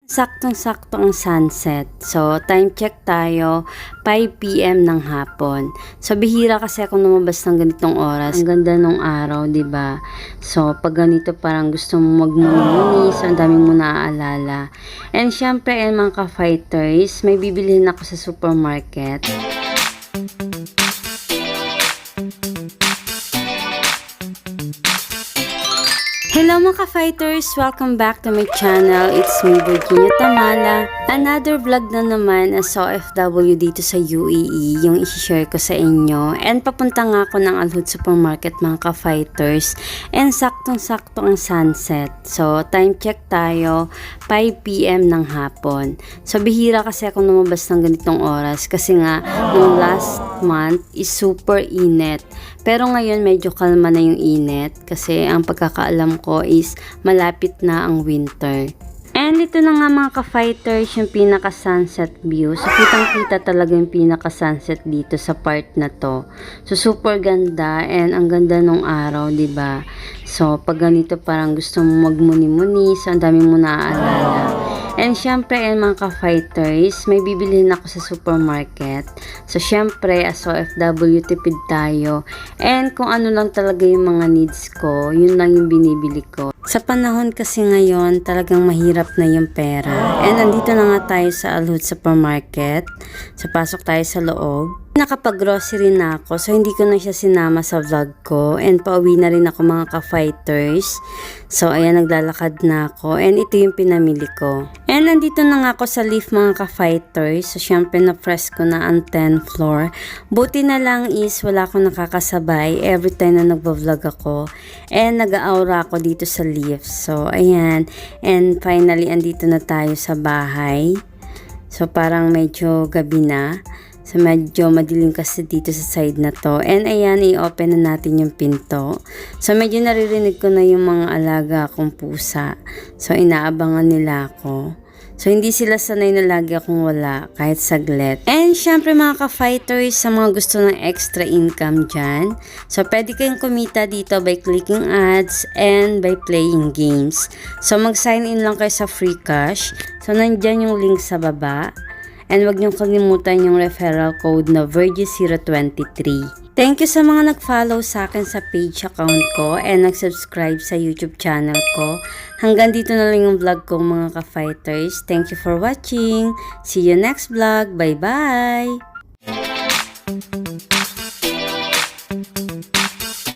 Saktong-sakto ang sunset. So, time check tayo, 5 PM ng hapon. So, bihira kasi ako lumabas ng ganitong oras. Ang ganda nung araw, 'di ba? So, pag ganito parang gusto mo magmuni-muni, so ang dami mo naaalala. And syempre, mga ka-fighters, may bibilhin ako sa supermarket. Hello mga ka-fighters! Welcome back to my channel. It's me, Virginia Tamala. Another vlog na naman as OFW dito sa UAE, yung i-share ko sa inyo. And papunta nga ako ng Al Hood Supermarket mga ka-fighters. And saktong-sakto ang sunset. So, time check tayo, 5 PM ng hapon. So, bihira kasi ako lumabas ng ganitong oras kasi nga, nung last month is super init. Pero ngayon medyo kalma na yung init kasi ang pagkakaalam ko is malapit na ang winter. And ito na nga mga ka-fighters yung pinaka-sunset view. So kitang-kita talaga yung pinaka-sunset dito sa part na to. So super ganda and ang ganda nung araw, 'di ba? So pag ganito parang gusto mo magmuni-muni, so ang dami mo naaalala. And syempre, mga ka-fighters, may bibilihin ako sa supermarket. So, syempre, as OFW, tipid tayo. And kung ano lang talaga yung mga needs ko, yun lang yung binibili ko. Sa panahon kasi ngayon, talagang mahirap na yung pera. And andito na nga tayo sa Al Hood Supermarket. So, pasok tayo sa loob. Nakapag-grocery na ako, so hindi ko na siya sinama sa vlog ko. And pauwi na rin ako mga ka-fighters. So, ayan, naglalakad na ako. And ito yung pinamili ko. And nandito na nga ako sa lift mga ka-fighters. So, syempre na-press ko na ang 10th floor. Buti na lang is wala akong nakakasabay every time na nagbablog ako. And nag-aura ako dito sa lift. So, ayan. And finally, andito na tayo sa bahay. So, parang medyo gabi na. So, medyo madilim kasi dito sa side na to. And ayan, i-open na natin yung pinto. So, medyo naririnig ko na yung mga alaga akong pusa. So, inaabangan nila ako. So, hindi sila sanay na lagi akong wala, kahit saglit. And, syempre mga ka-fighters, sa mga gusto ng extra income dyan. So, pwede kayong kumita dito by clicking ads and by playing games. So, mag-sign in lang kayo sa free cash. So, nandyan yung link sa baba. And wag niyong kalimutan yung referral code na Virgie023. Thank you sa mga nag-follow sa akin sa page account ko and nag-subscribe sa YouTube channel ko. Hanggang dito na lang yung vlog ko mga ka-fighters. Thank you for watching. See you next vlog. Bye-bye!